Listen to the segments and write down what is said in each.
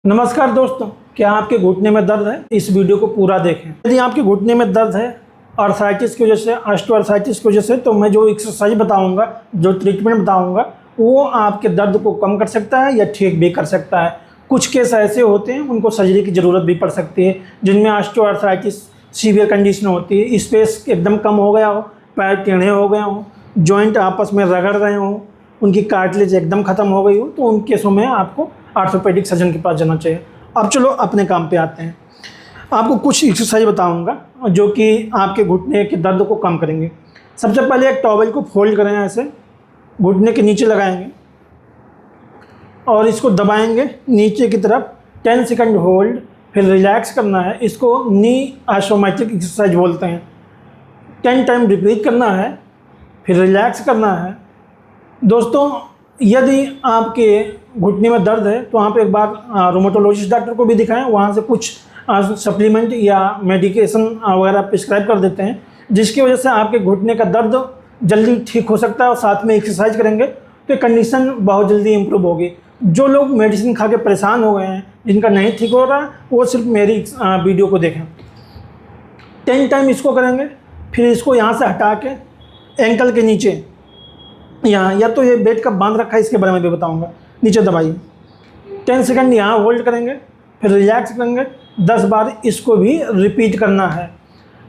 नमस्कार दोस्तों, क्या आपके घुटने में दर्द है? इस वीडियो को पूरा देखें। यदि आपके घुटने में दर्द है आर्थराइटिस की वजह से, ऑस्टियोआर्थराइटिस की वजह से, तो मैं जो एक्सरसाइज बताऊंगा, जो ट्रीटमेंट बताऊंगा, वो आपके दर्द को कम कर सकता है या ठीक भी कर सकता है। कुछ केस ऐसे होते हैं उनको सर्जरी की ज़रूरत भी पड़ सकती है, जिनमें ऑस्टियोआर्थराइटिस सीवियर कंडीशन होती है, स्पेस एकदम कम हो गया हो, पैर टेढ़े हो गए हों, जॉइंट आपस में रगड़ रहे हों, उनकी कार्टिलेज एकदम ख़त्म हो गई हो, तो उन केसों में आपको ऑर्थोपेडिक सर्जन के पास जाना चाहिए। अब चलो अपने काम पे आते हैं। आपको कुछ एक्सरसाइज बताऊंगा जो कि आपके घुटने के दर्द को कम करेंगे। सबसे पहले एक टॉवल को फोल्ड करें, ऐसे घुटने के नीचे लगाएंगे और इसको दबाएंगे नीचे की तरफ। 10 सेकंड होल्ड, फिर रिलैक्स करना है। इसको नी आइसोमेट्रिक एक्सरसाइज बोलते हैं। 10 टाइम रिपीट करना है, फिर रिलैक्स करना है। दोस्तों, यदि आपके घुटने में दर्द है तो आप एक बार रोमेटोलॉजिस्ट डॉक्टर को भी दिखाएं। वहाँ से कुछ सप्लीमेंट या मेडिकेशन वगैरह प्रिस्क्राइब कर देते हैं, जिसकी वजह से आपके घुटने का दर्द जल्दी ठीक हो सकता है। और साथ में एक्सरसाइज करेंगे तो कंडीशन बहुत जल्दी इम्प्रूव होगी। जो लोग मेडिसिन खा के परेशान हो गए हैं, जिनका नहीं ठीक हो रहा, वो सिर्फ मेरी वीडियो को देखें। 10 टाइम इसको करेंगे, फिर इसको यहाँ से हटा के एंकल के नीचे, यहाँ या तो ये बेड का बांध रखा है, इसके बारे में भी बताऊंगा, नीचे दबाइए। 10 सेकंड यहाँ होल्ड करेंगे, फिर रिलैक्स करेंगे। 10 बार इसको भी रिपीट करना है,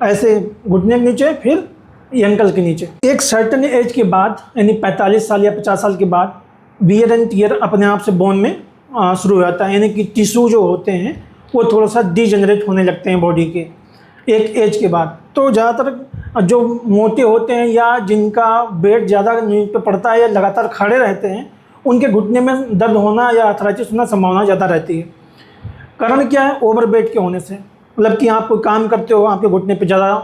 ऐसे घुटने के नीचे, फिर एंकल के नीचे। एक सर्टेन एज के बाद, यानी 45 साल या 50 साल के बाद, वियर एंड टियर अपने आप से बोन में शुरू हो जाता है। यानी कि टिश्यू जो होते हैं वो थोड़ा सा डिजेनरेट होने लगते हैं बॉडी के एक एज के बाद। तो ज़्यादातर जो मोटे होते हैं या जिनका वेट ज़्यादा नींद पे पड़ता है या लगातार खड़े रहते हैं, उनके घुटने में दर्द होना या आर्थराइटिस होना संभावना ज़्यादा रहती है। कारण क्या है? ओवरवेट के होने से। मतलब कि आप कोई काम करते हो, आपके घुटने पे ज़्यादा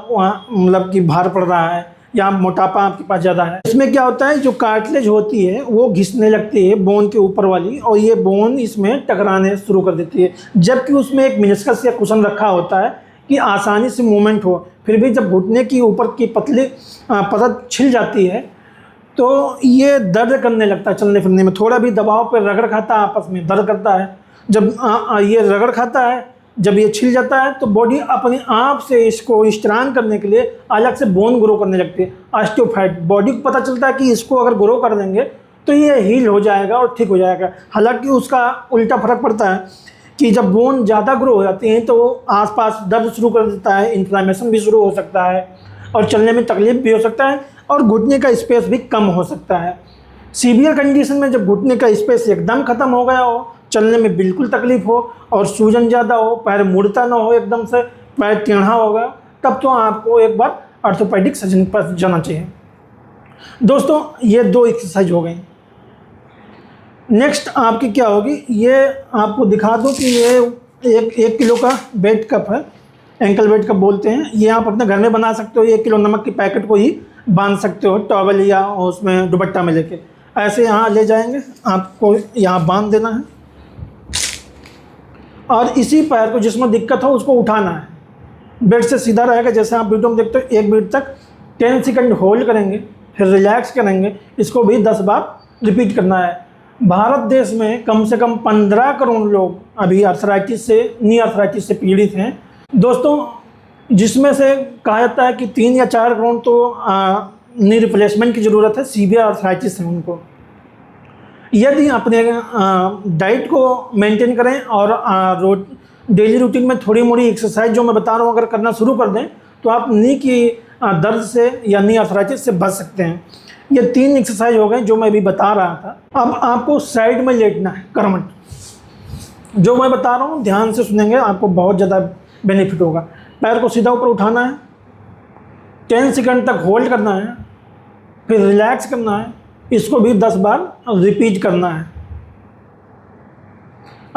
मतलब कि भार पड़ रहा है, या मोटापा आपके पास ज़्यादा है। इसमें क्या होता है, जो कार्टिलेज होती है वो घिसने लगती है बोन के ऊपर वाली, और ये बोन इसमें टकराने शुरू कर देती है। जबकि उसमें एक मेनिस्कस या कुशन रखा होता है कि आसानी से मूवमेंट हो। फिर भी जब घुटने की ऊपर की पतली परत छिल जाती है तो ये दर्द करने लगता है। चलने फिरने में थोड़ा भी दबाव पर रगड़ खाता है, आपस में दर्द करता है। जब ये रगड़ खाता है, जब ये छिल जाता है, तो बॉडी अपने आप से इसको स्ट्रांग करने के लिए अलग से बोन ग्रो करने लगती है, ऑस्टियोफाइट। बॉडी को पता चलता है कि इसको अगर ग्रो कर देंगे तो ये हील हो जाएगा और ठीक हो जाएगा। हालांकि उसका उल्टा फर्क पड़ता है कि जब बोन ज़्यादा ग्रो हो जाती हैं तो आसपास दर्द शुरू कर देता है, इन्फ्लामेशन भी शुरू हो सकता है, और चलने में तकलीफ भी हो सकता है, और घुटने का स्पेस भी कम हो सकता है। सीवियर कंडीशन में जब घुटने का स्पेस एकदम ख़त्म हो गया हो, चलने में बिल्कुल तकलीफ हो और सूजन ज़्यादा हो, पैर मुड़ता ना हो, एकदम से पैर टेढ़ा हो गया, तब तो आपको एक बार ऑर्थोपेडिक सर्जन के पास जाना चाहिए। दोस्तों, ये 2 एक्सरसाइज हो गई। नेक्स्ट आपकी क्या होगी, ये आपको दिखा दूँ कि ये 1 किलो का बेड कप है, एंकल बेड कप बोलते हैं। ये आप अपने घर में बना सकते हो। 1 किलो नमक के पैकेट को ही बांध सकते हो टॉवल या उसमें दुपट्टा में लेके। ऐसे यहाँ ले जाएंगे, आपको यहाँ बांध देना है, और इसी पैर को जिसमें दिक्कत हो उसको उठाना है। बेड से सीधा रहेगा, जैसे आप वीडियो में देखते हो। 1 मिनट तक 10 सेकंड होल्ड करेंगे, फिर रिलैक्स करेंगे। इसको भी 10 बार रिपीट करना है। भारत देश में कम से कम 15 करोड़ लोग अभी आर्थराइटिस से, नी आर्थराइटिस से पीड़ित हैं। दोस्तों, जिसमें से कहा जाता है कि 3 या 4 करोड़ तो नी रिप्लेसमेंट की ज़रूरत है, सीवियर आर्थराइटिस है उनको। यदि अपने डाइट को मेंटेन करें और डेली रूटीन में थोड़ी मोड़ी एक्सरसाइज जो मैं बता रहा हूँ अगर करना शुरू कर दें, तो आप नी की दर्द से या नी आर्थराइटिस से बच सकते हैं। ये 3 एक्सरसाइज हो गए जो मैं अभी बता रहा था। अब आपको साइड में लेटना है, कर्मठ। जो मैं बता रहा हूँ ध्यान से सुनेंगे, आपको बहुत ज़्यादा बेनिफिट होगा। पैर को सीधा ऊपर उठाना है, 10 सेकंड तक होल्ड करना है, फिर रिलैक्स करना है। इसको भी 10 बार रिपीट करना है।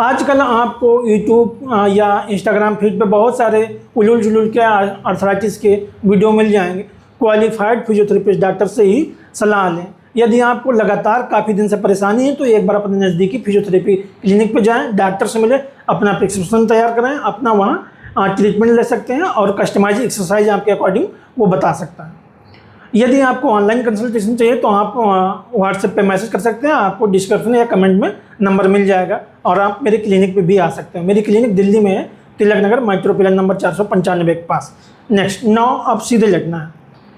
आजकल आपको यूट्यूब या इंस्टाग्राम फीड पे बहुत सारे उलूल जुलूल के आर्थराइटिस के वीडियो मिल जाएंगे। क्वालिफाइड फिजियोथेरेपिस्ट डॉक्टर से ही सलाह लें। यदि आपको लगातार काफ़ी दिन से परेशानी है तो एक बार अपने नज़दीकी फिजियोथेरेपी क्लिनिक पे जाएं, डॉक्टर से मिलें, अपना प्रिस्क्रिप्शन तैयार करें, अपना वहाँ ट्रीटमेंट ले सकते हैं, और कस्टमाइज एक्सरसाइज आपके अकॉर्डिंग वो बता सकता है। यदि आपको ऑनलाइन कंसल्टेशन चाहिए तो आप व्हाट्सएप पे मैसेज कर सकते हैं, आपको डिस्क्रिप्शन या कमेंट में नंबर मिल जाएगा और आप मेरे क्लिनिक पे भी आ सकते हैं। मेरी क्लिनिक दिल्ली में है, Tilak Nagar, metro pillar number 495 के पास। नेक्स्ट, 9 अब सीधे लेटना है।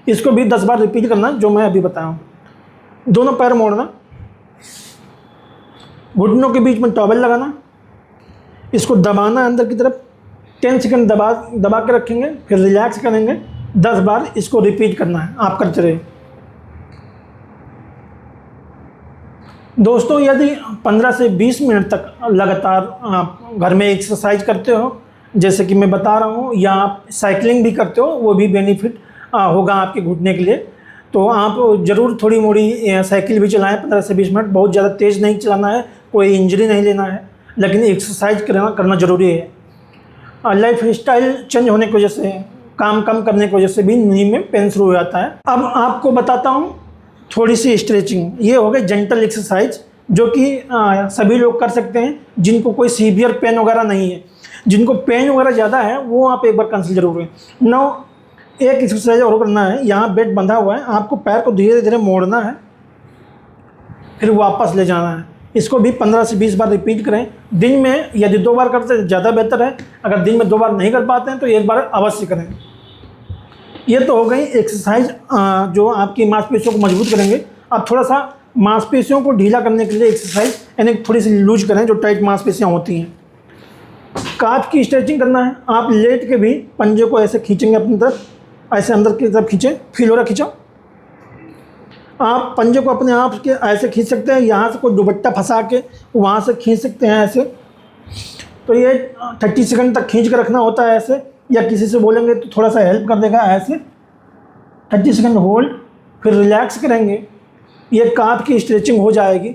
इसको भी 10 बार रिपीट करना जो मैं अभी बताया हूँ। दोनों पैर मोड़ना, घुटनों के बीच में टॉवेल लगाना, इसको दबाना अंदर की तरफ, 10 सेकंड दबा के रखेंगे, फिर रिलैक्स करेंगे, 10 बार इसको रिपीट करना है। आप करते रहिए। दोस्तों, यदि 15 से 20 मिनट तक लगातार आप घर में एक्सरसाइज करते हो, जैसे कि मैं बता रहा हूँ, या आप साइकिलिंग भी करते हो, वो भी बेनिफिट होगा आपके घुटने के लिए। तो आप ज़रूर थोड़ी मोड़ी साइकिल भी चलाएं 15 से 20 मिनट। बहुत ज़्यादा तेज़ नहीं चलाना है, कोई इंजरी नहीं लेना है, लेकिन एक्सरसाइज करना ज़रूरी है। लाइफ स्टाइल चेंज होने की वजह से, काम कम करने की वजह से भी नी में पेन शुरू हो जाता है। अब आपको बताता हूँ थोड़ी सी स्ट्रेचिंग। ये हो गई जेंटल एक्सरसाइज, जो कि सभी लोग कर सकते हैं जिनको कोई सीवियर पेन वगैरह नहीं है। जिनको पेन वगैरह ज़्यादा है वो आप एक बार कंसल्ट जरूर करें। नौ, एक एक्सरसाइज और करना है। यहाँ बेड बंधा हुआ है, आपको पैर को धीरे धीरे मोड़ना है, फिर वापस ले जाना है। इसको भी 15 से 20 बार रिपीट करें। दिन में यदि 2 बार करते हैं ज़्यादा बेहतर है। अगर दिन में 2 बार नहीं कर पाते हैं तो 1 बार अवश्य करें। ये तो हो गई एक्सरसाइज जो आपकी मांसपेशियों को मजबूत करेंगे। अब थोड़ा सा मांसपेशियों को ढीला करने के लिए एक्सरसाइज, यानी थोड़ी सी लूज करें जो टाइट मांसपेशियाँ होती हैं। काफ की स्ट्रेचिंग करना है। आप लेट के भी पंजे को ऐसे खींचेंगे अपनी तरफ, ऐसे अंदर की तरफ खींचें, फील हो रहा खींचो। आप पंजे को अपने आप के ऐसे खींच सकते हैं, यहाँ से कोई दुपट्टा फंसा के वहाँ से खींच सकते हैं ऐसे। तो ये 30 सेकंड तक खींच के रखना होता है ऐसे, या किसी से बोलेंगे तो थोड़ा सा हेल्प कर देगा ऐसे। 30 सेकंड होल्ड, फिर रिलैक्स करेंगे। ये काफ की स्ट्रेचिंग हो जाएगी।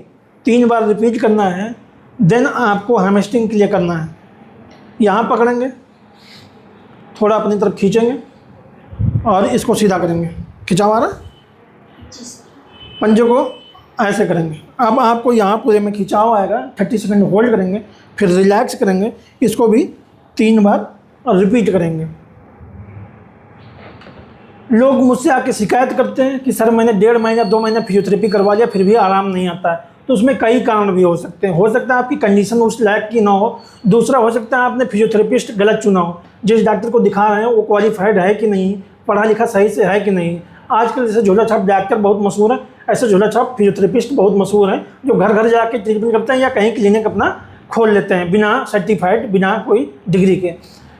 3 बार रिपीट करना है। देन आपको हैमस्ट्रिंग के लिए करना है। यहाँ पकड़ेंगे, थोड़ा अपनी तरफ खींचेंगे और इसको सीधा करेंगे। खिंचाव आ रहा, पंजे को ऐसे करेंगे। अब आपको यहाँ पूरे में खिंचाव आएगा। 30 सेकंड होल्ड करेंगे, फिर रिलैक्स करेंगे। इसको भी 3 बार रिपीट करेंगे। लोग मुझसे आके शिकायत करते हैं कि सर मैंने 1.5 महीना 2 महीना फिजियोथेरेपी करवा लिया फिर भी आराम नहीं आता है। तो उसमें कई कारण भी हो सकते हैं। हो सकता है आपकी कंडीशन उस लायक की ना हो। दूसरा, हो सकता है आपने फिजियोथेरेपिस्ट गलत चुना हो। जिस डॉक्टर को दिखा रहे हैं वो क्वालिफाइड है कि नहीं, पढ़ा लिखा सही से है कि नहीं। आजकल जैसे झोला छाप डॉक्टर बहुत मशहूर है, ऐसे झोला छाप फिजियोथेरेपिस्ट बहुत मशहूर हैं, जो घर घर जाके ट्रीटमेंट करते हैं या कहीं क्लिनिक अपना खोल लेते हैं बिना सर्टिफाइड, बिना कोई डिग्री के।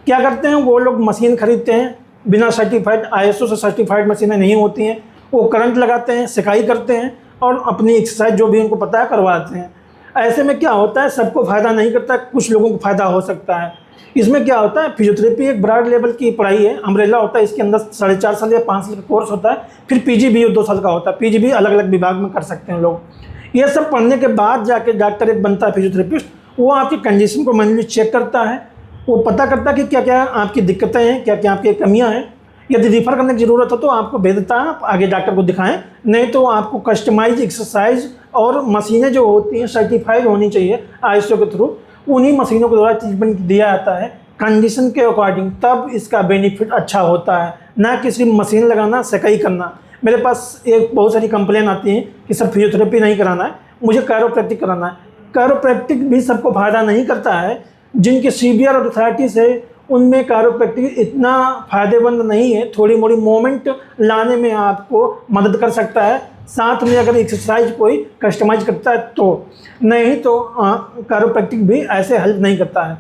क्या करते हैं वो लोग, मशीन खरीदते हैं बिना सर्टिफाइड, ISO से सर्टिफाइड मशीनें नहीं होती हैं। वो करंट लगाते हैं, सिकाई करते हैं और अपनी एक्सरसाइज जो भी उनको पता है करवाते हैं। ऐसे में क्या होता है, सबको फ़ायदा नहीं करता, कुछ लोगों को फ़ायदा हो सकता है। इसमें क्या होता है, फिजियोथेरेपी एक ब्रॉड लेवल की पढ़ाई है, अम्ब्रेला होता है। इसके अंदर 4.5 साल या 5 साल का कोर्स होता है। फिर PG भी 2 साल का होता है। PG भी अलग अलग विभाग में कर सकते हैं लोग। ये सब पढ़ने के बाद जाके डॉक्टर एक बनता है फिजियोथेरेपिस्ट। वो आपकी कंडीशन को मैन्युअली चेक करता है, वो पता करता है कि क्या क्या आपकी दिक्कतें हैं, क्या क्या आपकी कमियाँ हैं। यदि रिफ़र करने की ज़रूरत हो तो आपको भेज देता है, आप आगे डॉक्टर को दिखाएं। नहीं तो आपको कस्टमाइज एक्सरसाइज और मशीनें जो होती हैं सर्टिफाइड होनी चाहिए ISO के थ्रू। उन्हीं मशीनों के द्वारा ट्रीटमेंट दिया जाता है कंडीशन के अकॉर्डिंग, तब इसका बेनिफिट अच्छा होता है। ना किसी मशीन लगाना, सिकाई करना। मेरे पास एक बहुत सारी कंप्लेन आती हैं कि सर फिजियोथेरेपी नहीं कराना है, मुझे कैरोप्रैक्टिक कराना है। कैरोप्रैक्टिक भी सबको फ़ायदा नहीं करता है। जिनके सीवियर आर्थराइटिस है उनमें कैरोप्रैक्टिक इतना फ़ायदेमंद नहीं है। थोड़ी मोड़ी मोमेंट लाने में आपको मदद कर सकता है, साथ में अगर एक्सरसाइज कोई कस्टमाइज करता है तो। नहीं तो कैरोप्रैक्टिक भी ऐसे हेल्प नहीं करता है।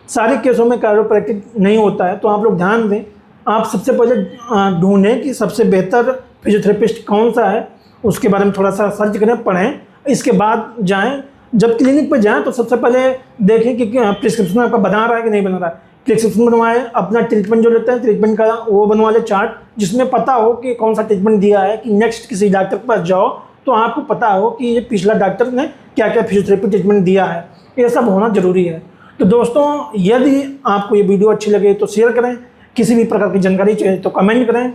सारे केसों में कैरोप्रैक्टिक नहीं होता है। तो आप लोग ध्यान दें। आप सबसे पहले ढूंढें कि सबसे बेहतर फिजियोथेरेपिस्ट कौन सा है, उसके बारे में थोड़ा सा सर्च करें, पढ़ें। इसके बाद जाएं। जब क्लिनिक पर जाएं तो सबसे पहले देखें कि प्रिस्क्रिप्शन आपका बना रहा है कि नहीं बना रहा है। प्रिस्क्रिप्शन बनवाएं, अपना ट्रीटमेंट जो लेते हैं ट्रीटमेंट का वो बनवा ले चार्ट, जिसमें पता हो कि कौन सा ट्रीटमेंट दिया है। कि नेक्स्ट किसी डॉक्टर के पास जाओ तो आपको पता हो कि ये पिछला डॉक्टर ने क्या क्या फिजियोथेरेपी ट्रीटमेंट दिया है। ये सब होना ज़रूरी है। तो दोस्तों, यदि आपको ये वीडियो अच्छी लगे तो शेयर करें। किसी भी प्रकार की जानकारी चाहिए तो कमेंट करें।